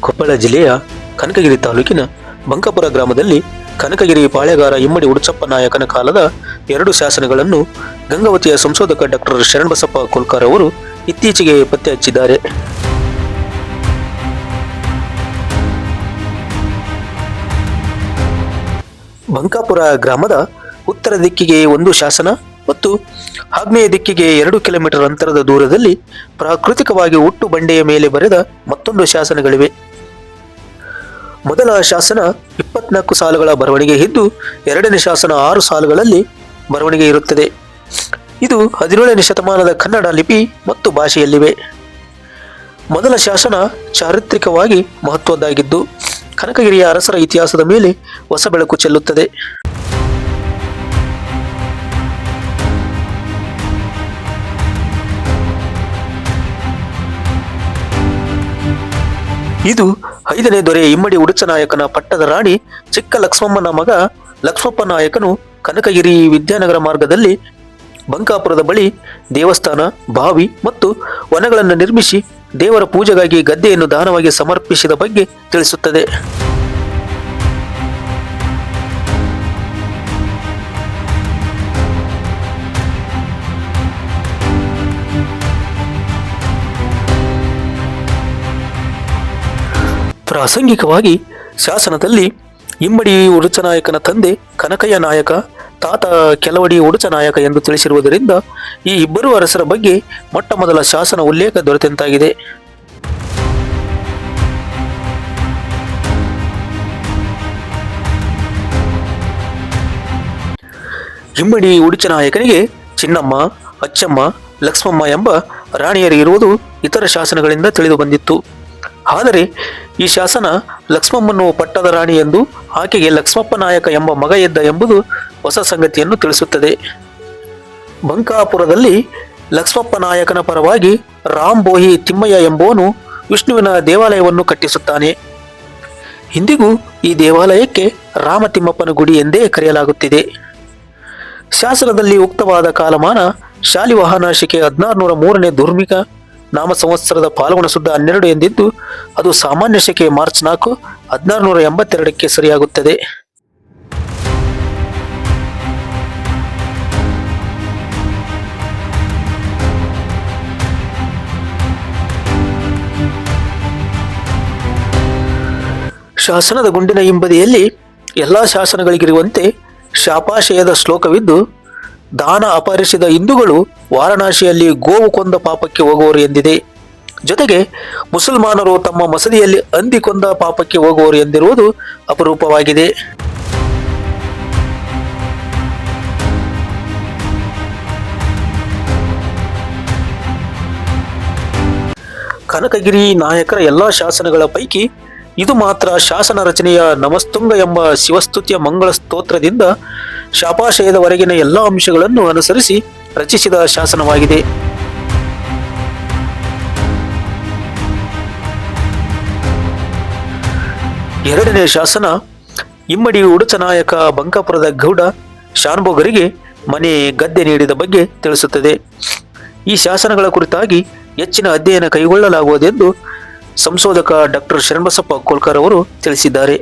ಕೊಪ್ಪಳ ಜಿಲ್ಲೆಯ ಕನಕಗಿರಿ ತಾಲೂಕಿನ ಬಂಕಾಪುರ ಗ್ರಾಮದಲ್ಲಿ ಕನಕಗಿರಿ ಪಾಳೆಗಾರ ಇಮ್ಮಡಿ ಉಡುಚಪ್ಪ ನಾಯಕನ ಕಾಲದ 2 ಶಾಸನಗಳನ್ನು ಗಂಗಾವತಿಯ ಸಂಶೋಧಕ ಡಾಕ್ಟರ್ ಶರಣಬಸಪ್ಪ ಕೋಲ್ಕಾರ ಅವರು ಇತ್ತೀಚೆಗೆ ಪತ್ತೆ ಹಚ್ಚಿದ್ದಾರೆ. ಬಂಕಾಪುರ ಗ್ರಾಮದ ಉತ್ತರ ದಿಕ್ಕಿಗೆ 1 ಶಾಸನ ಮತ್ತು ಆಗ್ನೇಯ ದಿಕ್ಕಿಗೆ 2 ಕಿಲೋಮೀಟರ್ ಅಂತರದ ದೂರದಲ್ಲಿ ಪ್ರಾಕೃತಿಕವಾಗಿ ಹುಟ್ಟು ಬಂಡೆಯ ಮೇಲೆ ಬರೆದ ಮತ್ತೊಂದು ಶಾಸನಗಳಿವೆ. ಮೊದಲ ಶಾಸನ 24 ಸಾಲುಗಳ ಬರವಣಿಗೆ ಇದ್ದು, ಎರಡನೇ ಶಾಸನ 6 ಸಾಲುಗಳಲ್ಲಿ ಬರವಣಿಗೆ ಇರುತ್ತದೆ. ಇದು 17ನೇ ಶತಮಾನದ ಕನ್ನಡ ಲಿಪಿ ಮತ್ತು ಭಾಷೆಯಲ್ಲಿವೆ. ಮೊದಲ ಶಾಸನ ಚಾರಿತ್ರಿಕವಾಗಿ ಮಹತ್ವದ್ದಾಗಿದ್ದು, ಕನಕಗಿರಿಯ ಅರಸರ ಇತಿಹಾಸದ ಮೇಲೆ ಹೊಸ ಬೆಳಕು ಚೆಲ್ಲುತ್ತದೆ. ಇದು 5ನೇ ದೊರೆ ಇಮ್ಮಡಿ ಉಡುಚನಾಯಕನ ಪಟ್ಟದ ರಾಣಿ ಚಿಕ್ಕ ಲಕ್ಷ್ಮಮ್ಮನ ಮಗ ಲಕ್ಷ್ಮಪ್ಪ ನಾಯಕನು ಕನಕಗಿರಿ ವಿದ್ಯಾನಗರ ಮಾರ್ಗದಲ್ಲಿ ಬಂಕಾಪುರದ ಬಳಿ ದೇವಸ್ಥಾನ, ಬಾವಿ ಮತ್ತು ವನಗಳನ್ನು ನಿರ್ಮಿಸಿ ದೇವರ ಪೂಜೆಗಾಗಿ ಗದ್ದೆಯನ್ನು ದಾನವಾಗಿ ಸಮರ್ಪಿಸಿದ ಬಗ್ಗೆ ತಿಳಿಸುತ್ತದೆ. ಪ್ರಾಸಂಗಿಕವಾಗಿ ಶಾಸನದಲ್ಲಿ ಇಮ್ಮಡಿ ಉಡುಚನಾಯಕನ ತಂದೆ ಕನಕಯ್ಯ ನಾಯಕ, ತಾತ ಕೆಲವಡಿ ಉಡುಚನಾಯಕ ಎಂದು ತಿಳಿಸಿರುವುದರಿಂದ ಈ ಇಬ್ಬರು ಅರಸರ ಬಗ್ಗೆ ಮೊಟ್ಟಮೊದಲ ಶಾಸನ ಉಲ್ಲೇಖ ದೊರೆತಂತಾಗಿದೆ. ಇಮ್ಮಡಿ ಉಡುಚನಾಯಕನಿಗೆ ಚಿನ್ನಮ್ಮ, ಅಚ್ಚಮ್ಮ, ಲಕ್ಷ್ಮಮ್ಮ ಎಂಬ ರಾಣಿಯರು ಇರುವುದು ಇತರ ಶಾಸನಗಳಿಂದ ತಿಳಿದು ಬಂದಿತ್ತು. ಆದರೆ ಈ ಶಾಸನ ಲಕ್ಷ್ಮಮ್ಮನ್ನು ಪಟ್ಟದ ರಾಣಿ ಎಂದು, ಆಕೆಗೆ ಲಕ್ಷ್ಮಪ್ಪ ನಾಯಕ ಎಂಬ ಮಗ ಇದ್ದ ಎಂಬುದು ಹೊಸ ಸಂಗತಿಯನ್ನು ತಿಳಿಸುತ್ತದೆ. ಬಂಕಾಪುರದಲ್ಲಿ ಲಕ್ಷ್ಮಪ್ಪ ನಾಯಕನ ಪರವಾಗಿ ರಾಂಬೋಹಿ ತಿಮ್ಮಯ್ಯ ಎಂಬುವನು ವಿಷ್ಣುವಿನ ದೇವಾಲಯವನ್ನು ಕಟ್ಟಿಸುತ್ತಾನೆ. ಇಂದಿಗೂ ಈ ದೇವಾಲಯಕ್ಕೆ ರಾಮತಿಮ್ಮಪ್ಪನ ಗುಡಿ ಎಂದೇ ಕರೆಯಲಾಗುತ್ತಿದೆ. ಶಾಸನದಲ್ಲಿ ಉಕ್ತವಾದ ಕಾಲಮಾನ ಶಾಲಿವಾಹನ ಶಕೆ 1603ನೇ ದುರ್ಮಿಕ ನಾಮ ಸಂವತ್ಸರದ ಫಾಲ್ಗುಣ ಶುದ್ಧ 12 ಎಂದಿದ್ದು, ಅದು ಸಾಮಾನ್ಯ ಶಕೆ ಮಾರ್ಚ್ 4, 1682ಕ್ಕೆ ಸರಿಯಾಗುತ್ತದೆ. ಶಾಸನದ ಗುಂಡಿನ ಹಿಂಬದಿಯಲ್ಲಿ ಎಲ್ಲಾ ಶಾಸನಗಳಿಗಿರುವಂತೆ ಶಾಪಾಶಯದ ಶ್ಲೋಕವಿದ್ದು, ದಾನ ಅಪಹರಿಸಿದ ಹಿಂದೂಗಳು ವಾರಣಾಸಿಯಲ್ಲಿ ಗೋವು ಕೊಂದ ಪಾಪಕ್ಕೆ ಹೋಗುವರು ಎಂದಿದೆ. ಜೊತೆಗೆ ಮುಸಲ್ಮಾನರು ತಮ್ಮ ಮಸೀದಿಯಲ್ಲಿ ಹಂದಿ ಕೊಂದ ಪಾಪಕ್ಕೆ ಹೋಗುವರು ಎಂದಿರುವುದು ಅಪರೂಪವಾಗಿದೆ. ಕನಕಗಿರಿ ನಾಯಕರ ಎಲ್ಲಾ ಶಾಸನಗಳ ಪೈಕಿ ಇದು ಮಾತ್ರ ಶಾಸನ ರಚನೆಯ ನಮಸ್ತುಂಗ ಎಂಬ ಶಿವಸ್ತುತಿಯ ಮಂಗಳ ಸ್ತೋತ್ರದಿಂದ ಶಾಪಾಶಯದವರೆಗಿನ ಎಲ್ಲ ಅಂಶಗಳನ್ನು ಅನುಸರಿಸಿ ರಚಿಸಿದ ಶಾಸನವಾಗಿದೆ. ಎರಡನೇ ಶಾಸನ ಇಮ್ಮಡಿ ಉಡುಚನಾಯಕ ಬಂಕಾಪುರದ ಗೌಡ ಶಾನ್ಭೋಗರಿಗೆ ಮನೆ, ಗದ್ದೆ ನೀಡಿದ ಬಗ್ಗೆ ತಿಳಿಸುತ್ತದೆ. ಈ ಶಾಸನಗಳ ಕುರಿತಾಗಿ ಹೆಚ್ಚಿನ ಅಧ್ಯಯನ ಕೈಗೊಳ್ಳಲಾಗುವುದೆಂದು ಸಂಶೋಧಕ ಡಾಕ್ಟರ್ ಶರಣಬಸಪ್ಪ ಕೋಲ್ಕಾರ ಅವರು ತಿಳಿಸಿದ್ದಾರೆ.